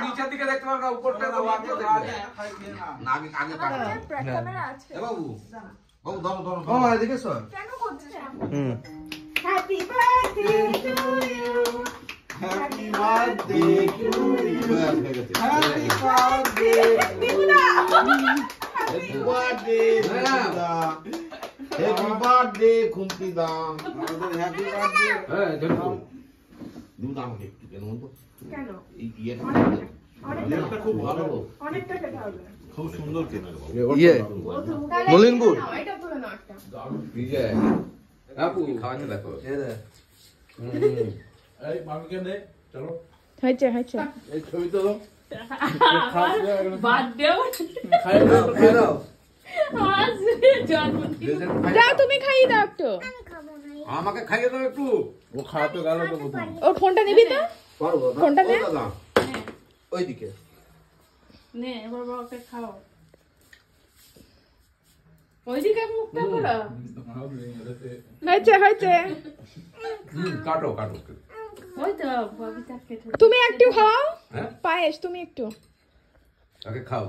নিচের দিকে দেখতে পারো না, উপরটা বাবু বাবু ধরো ধরো এদিকে স্যার কেন করছিস? Happy birthday to you, happy birthday to you, happy birthday দিদা, হ্যাপি বার্থডে দিদা, হ্যাপি বার্থডে খুন্তিদা, আমাদের হ্যাপি বার্থডে। হ্যাঁ দেখো দিদা আমাকে একটু কেন বলতো কেন এই ইয়েটা অনেকটা খুব ভালো, অনেকটা খেতে হবে, খুব সুন্দর খেতে হবে ইয়ে নলিন গুড় এটা পুরো নাটটা দারুণ ইয়ে আপু খাওয়াতে দেখো এই দে এই মামিকে দে চলো হয়েছে হয়েছে এই ছবি তো বাদ দাও খাই দাও যাও তুমি খাইয়ে দাও একটু, আমাকে খাইয়ে দাও একটু, ও খাওয়াতে গেল তো ওর ফোনটা নিবি তো পারবো ফোনটা নে ওইদিকে নে এবার বাবাকে খাও ওইদিকে মুখটা করো হয়েছে হয়েছে কাটো কাটো ওই তো ববিতা কেটে তুমি একটু খাও পায়েস তুমি একটু আগে খাও